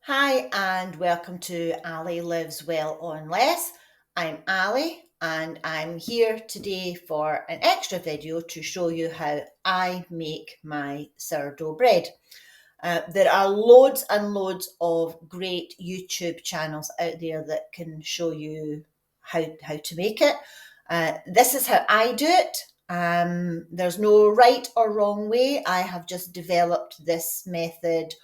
Hi and welcome to Ali Lives Well on Less. I'm Ali and I'm here today for an extra video to show you how I make my sourdough bread. There are loads and loads of great YouTube channels out there that can show you how to make it. This is how I do it. There's no right or wrong way. I have just developed this method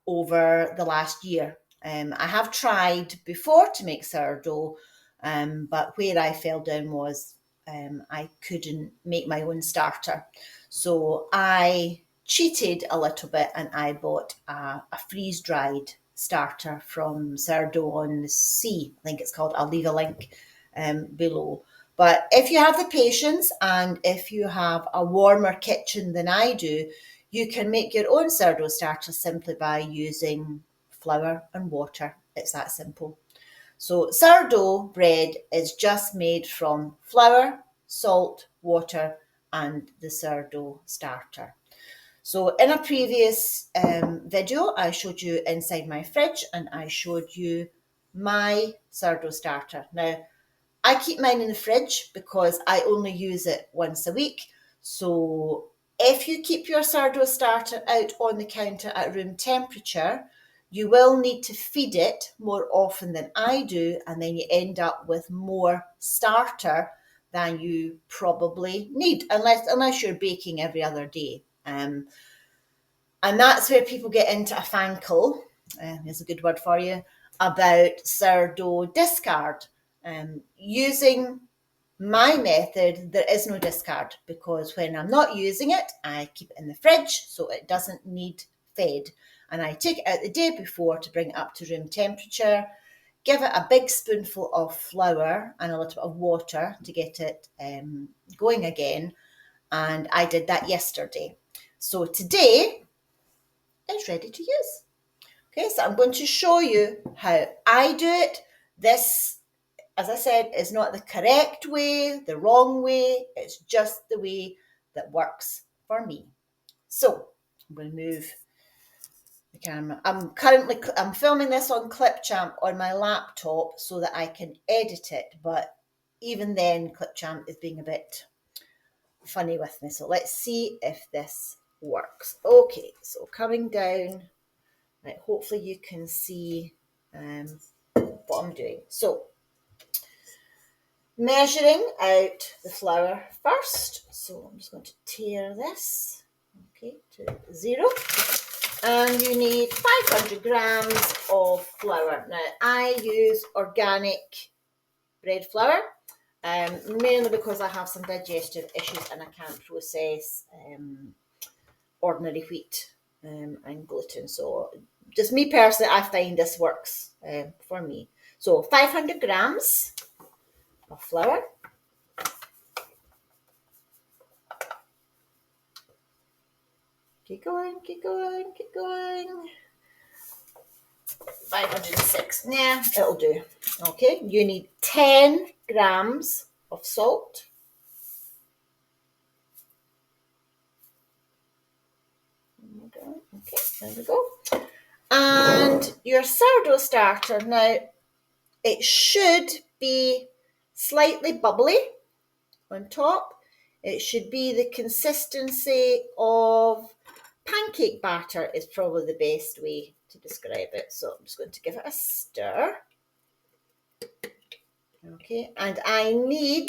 over the last year. I have tried before to make sourdough, but where I fell down was I couldn't make my own starter. So I cheated a little bit and I bought a freeze-dried starter from Sourdough on the Sea. I think it's called. I'll leave a link below. But if you have the patience and if you have a warmer kitchen than I do, you can make your own sourdough starter simply by using flour and water. It's that simple. So sourdough bread is just made from flour, salt, water, and the sourdough starter. So in a previous video, I showed you inside my fridge and I showed you my sourdough starter. Now, I keep mine in the fridge because I only use it once a week. So if you keep your sourdough starter out on the counter at room temperature, you will need to feed it more often than I do, and then you end up with more starter than you probably need, unless you're baking every other day. And that's where people get into a fankle, here's a good word for you, about sourdough discard. Using my method, there is no discard because when I'm not using it, I keep it in the fridge so it doesn't need fed. And I take it out the day before to bring it up to room temperature, give it a big spoonful of flour and a little bit of water to get it going again. And I did that yesterday. So today it's ready to use. Okay, so I'm going to show you how I do it. This, as I said, is not the correct way, the wrong way. It's just the way that works for me. So I'm going to move the camera. I'm filming this on Clipchamp on my laptop so that I can edit it. But even then, Clipchamp is being a bit funny with me. So let's see if this works. Okay, so coming down. Right, hopefully you can see what I'm doing. So measuring out the flour first. So I'm just going to tear this, okay, to 0. And you need 500 grams of flour. Now, I use organic bread flour, mainly because I have some digestive issues and I can't process ordinary wheat and gluten. So just me personally, I find this works for me. So 500 grams of flour. Keep going, keep going, keep going. 506. Nah, it'll do. Okay, you need 10 grams of salt. Okay, there we go. And your sourdough starter, now it should be slightly bubbly on top. It should be the consistency of pancake batter is probably the best way to describe it. So I'm just going to give it a stir. Okay, and I normally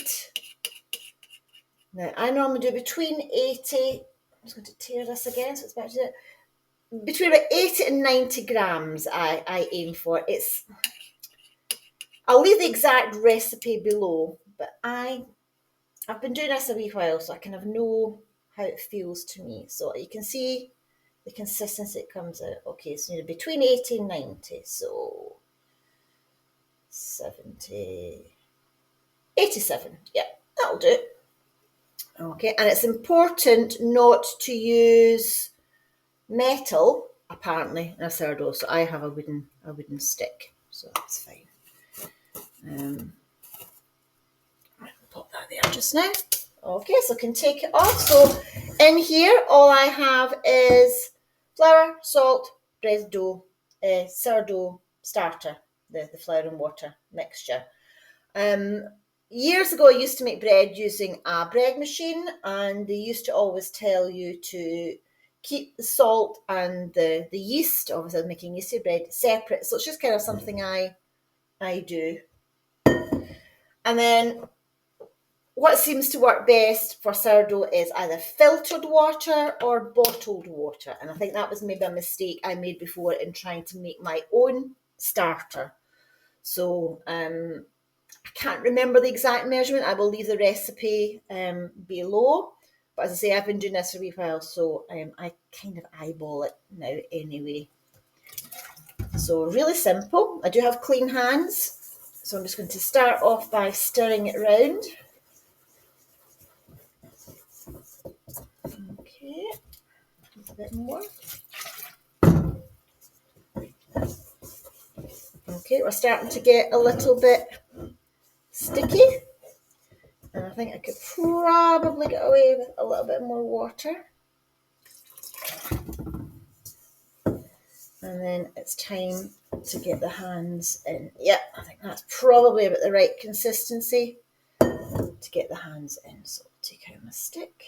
do between 80, I'm just going to tear this again so it's better to do, between about 80 and 90 grams I aim for. I'll leave the exact recipe below, but I've been doing this a wee while, so I kind of know how it feels to me. So you can see the consistency it comes out. Okay, so between 80 and 90, so 70, 87. Yeah, that'll do. Okay, and it's important not to use metal, apparently, in a sourdough. So I have a wooden stick, so that's fine. Pop that there just now. Okay, so I can take it off. So in here, all I have is flour, salt, bread dough, sourdough starter, the flour and water mixture. Years ago, I used to make bread using a bread machine, and they used to always tell you to keep the salt and the yeast, obviously I was making yeasty bread, separate. So it's just kind of something I do. And then what seems to work best for sourdough is either filtered water or bottled water. And I think that was maybe a mistake I made before in trying to make my own starter. So I can't remember the exact measurement. I will leave the recipe below. But as I say, I've been doing this for a wee while, so I kind of eyeball it now anyway. So really simple. I do have clean hands. So I'm just going to start off by stirring it round. Okay, a bit more. Okay, we're starting to get a little bit sticky. And I think I could probably get away with a little bit more water. And then it's time to get the hands in. Yeah, I think that's probably about the right consistency to get the hands in. So I'll take out my stick.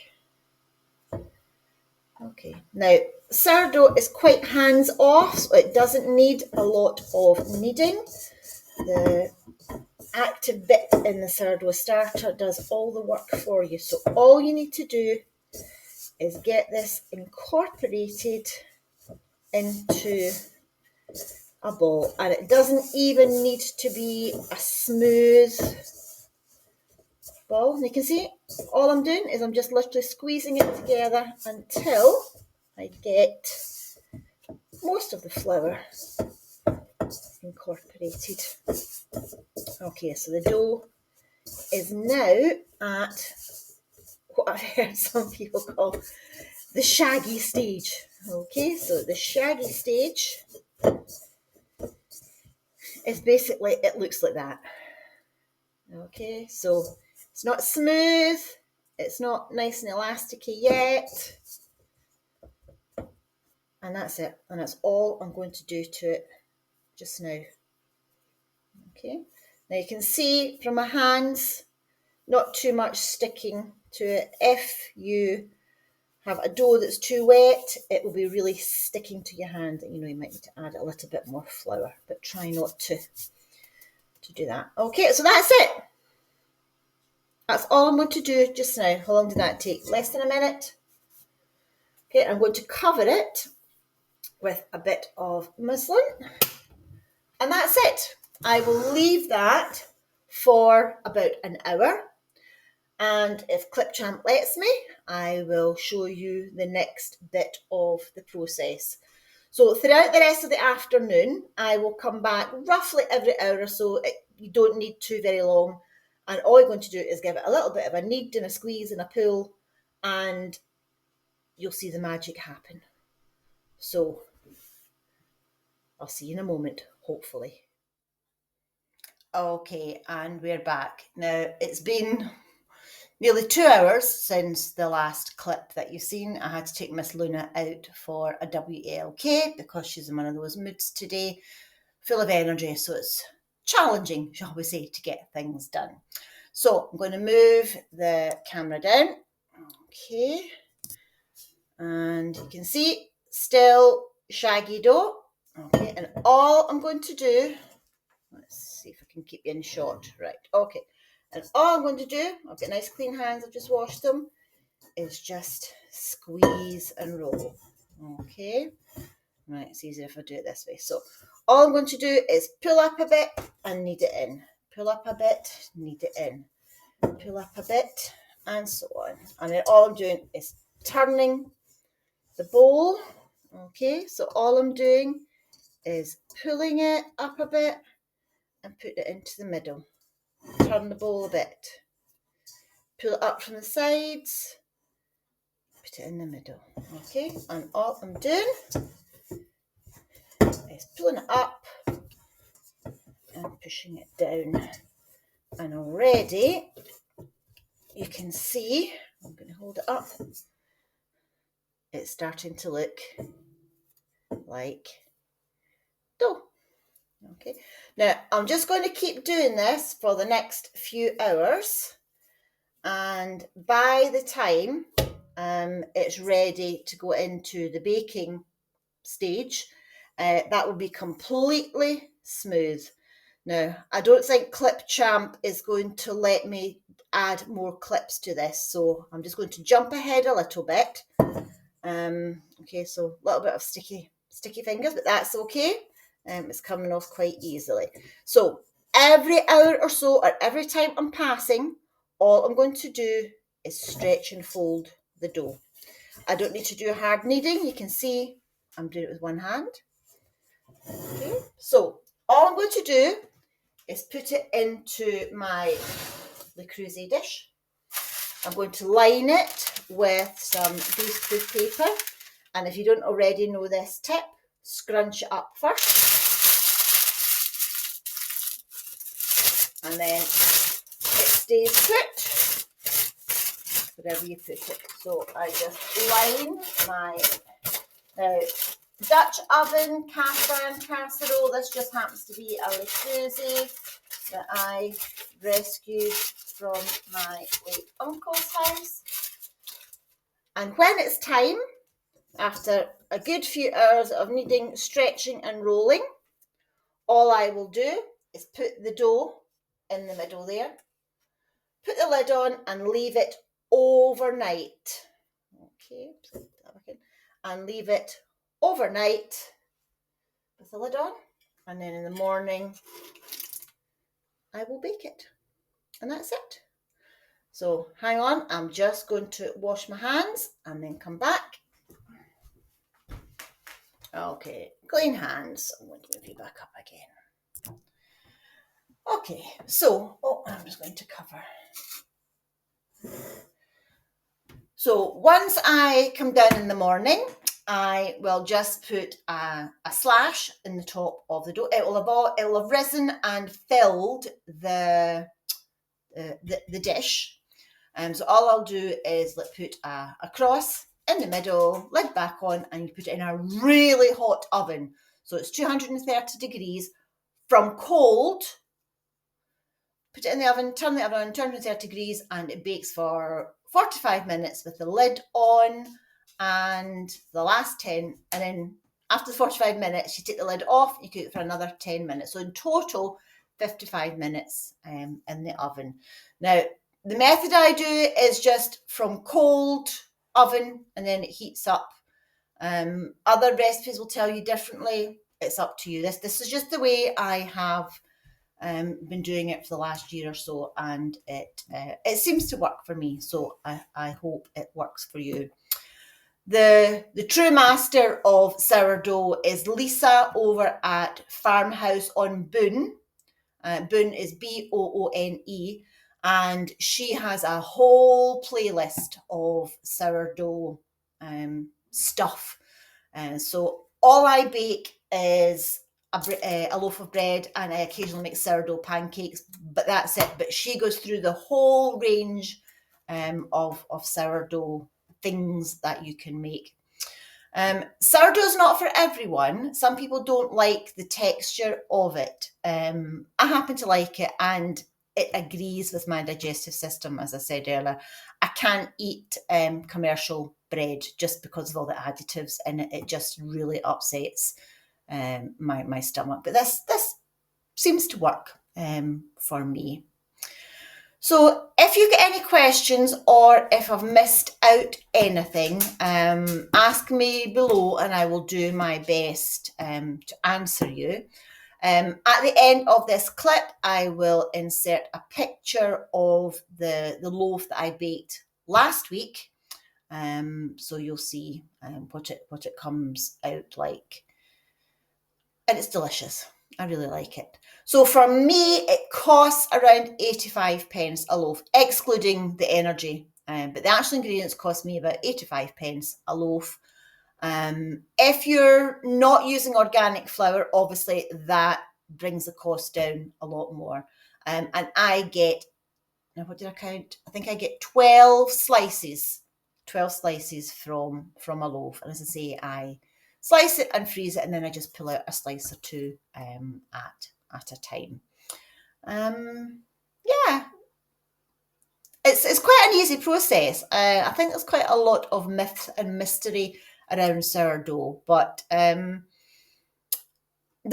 Okay, now sourdough is quite hands off, so it doesn't need a lot of kneading. The active bit in the sourdough starter does all the work for you. So all you need to do is get this incorporated into a ball, and it doesn't even need to be a smooth ball. And you can see all I'm doing is I'm just literally squeezing it together until I get most of the flour incorporated. Okay, so the dough is now at what I've heard some people call the shaggy stage. Okay, so the shaggy stage is basically, it looks like that. Okay, so it's not smooth, it's not nice and elasticy yet, and that's it, and that's all I'm going to do to it just now. Okay, now you can see from my hands, not too much sticking to it. If you have a dough that's too wet, it will be really sticking to your hand. You know, you might need to add a little bit more flour, but try not to do that. Okay, so that's it. That's all I'm going to do just now. How long did that take? Less than a minute. Okay, I'm going to cover it with a bit of muslin, and that's it. I will leave that for about an hour, and if Clipchamp lets me, I will show you the next bit of the process. So throughout the rest of the afternoon, I will come back roughly every hour or so. You don't need too very long, and all you're going to do is give it a little bit of a knead and a squeeze and a pull, and you'll see the magic happen. So I'll see you in a moment, hopefully. Okay, and we're back. Now, it's been nearly 2 hours since the last clip that you've seen. I had to take Miss Luna out for a WLK because she's in one of those moods today, full of energy, so it's challenging, shall we say, to get things done. So I'm going to move the camera down. Okay, and you can see still shaggy dough. Okay, and all I'm going to do, let's see if I can keep you in shot. Right, okay. And all I'm going to do, I've got nice clean hands, I've just washed them, is just squeeze and roll. Okay. Right, it's easier if I do it this way. So all I'm going to do is pull up a bit and knead it in. Pull up a bit, knead it in. Pull up a bit, and so on. And then all I'm doing is turning the bowl. Okay, so all I'm doing is pulling it up a bit and put it into the middle. Turn the bowl a bit. Pull it up from the sides. Put it in the middle. Okay, and all I'm doing is pulling it up and pushing it down. And already you can see, I'm going to hold it up, it's starting to look like Okay, now I'm just going to keep doing this for the next few hours, and by the time it's ready to go into the baking stage, that will be completely smooth. Now, I don't think Clipchamp is going to let me add more clips to this, so I'm just going to jump ahead a little bit. Okay, so a little bit of sticky fingers, but that's okay. It's coming off quite easily. So every hour or so, or every time I'm passing, all I'm going to do is stretch and fold the dough. I don't need to do hard kneading. You can see I'm doing it with one hand. Okay, so all I'm going to do is put it into my Le Creuset dish. I'm going to line it with some greaseproof paper. And if you don't already know this tip, scrunch it up first. And then it stays put wherever you put it. So I just line my Dutch oven, cast iron casserole. This just happens to be a Le Creuset that I rescued from my late uncle's house. And when it's time, after a good few hours of kneading, stretching and rolling, all I will do is put the dough in the middle there, put the lid on and leave it overnight. Okay, and leave it overnight with the lid on, and then in the morning I will bake it, and that's it. So hang on, I'm just going to wash my hands and then come back. Okay, clean hands. I'm going to move you back up again. Okay, so, I'm just going to cover. So once I come down in the morning, I will just put a slash in the top of the dough. It will have risen and filled the dish. So all I'll do is put a cross in the middle, lid back on, and you put it in a really hot oven. So it's 230 degrees from cold. Put it in the oven, turn the oven on 230 degrees, and it bakes for 45 minutes with the lid on, and the last 10, and then after the 45 minutes, you take the lid off, you cook it for another 10 minutes. So in total, 55 minutes in the oven. Now, the method I do is just from cold oven, and then it heats up. Other recipes will tell you differently. It's up to you. This is just the way I have been doing it for the last year or so, and it seems to work for me. So I hope it works for you. The true master of sourdough is Lisa over at Farmhouse on Boone. Boone is Boone, and she has a whole playlist of sourdough stuff. So all I bake is a loaf of bread, and I occasionally make sourdough pancakes, but that's it. But she goes through the whole range of sourdough things that you can make. Sourdough is not for everyone. Some people don't like the texture of it. I happen to like it, and it agrees with my digestive system, as I said earlier. I can't eat commercial bread just because of all the additives in it. It just really upsets my stomach. But this seems to work for me. So if you get any questions, or if I've missed out anything, ask me below and I will do my best to answer you. At the end of this clip, I will insert a picture of the loaf that I baked last week. So you'll see what it comes out like. And it's delicious. I really like it. So for me, it costs around 85 pence a loaf, excluding the energy. But the actual ingredients cost me about 85 pence a loaf. If you're not using organic flour, obviously that brings the cost down a lot more. And I get, now what did I count? I think I get 12 slices from a loaf. And as I say, I slice it and freeze it, and then I just pull out a slice or two at a time. Yeah, it's quite an easy process. I think there's quite a lot of myth and mystery around sourdough, but the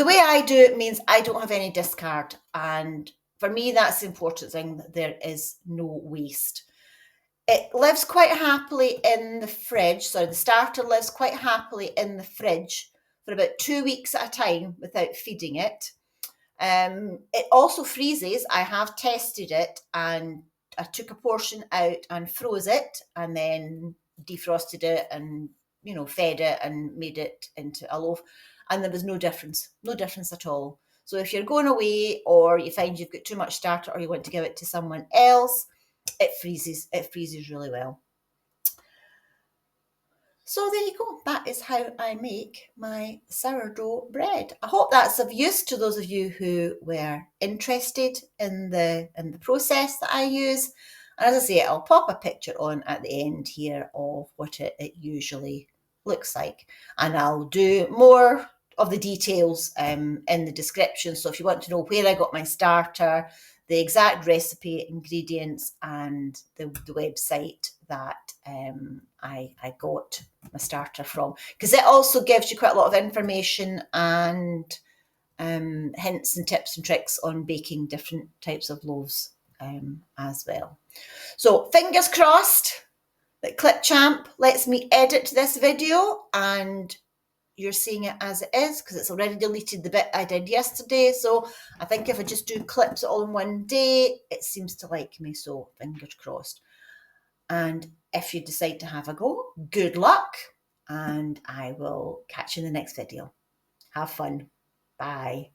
way I do it means I don't have any discard, and for me that's the important thing, that there is no waste. It lives quite happily in the fridge, so the starter lives quite happily in the fridge for about 2 weeks at a time without feeding it. It also freezes. I have tested it, and I took a portion out and froze it, and then defrosted it, and fed it and made it into a loaf, and there was no difference at all. So if you're going away, or you find you've got too much starter, or you want to give it to someone else, it freezes really well. So there you go. That is how I make my sourdough bread. I hope that's of use to those of you who were interested in the process that I use. And as I say, I'll pop a picture on at the end here of what it usually looks like. And I'll do more of the details in the description. So if you want to know where I got my starter, the exact recipe, ingredients, and the website that I got my starter from, because it also gives you quite a lot of information and hints and tips and tricks on baking different types of loaves as well. So fingers crossed that Clipchamp lets me edit this video and you're seeing it as it is, because it's already deleted the bit I did yesterday. So I think if I just do clips all in one day, it seems to like me. So fingers crossed. And if you decide to have a go, good luck. And I will catch you in the next video. Have fun. Bye.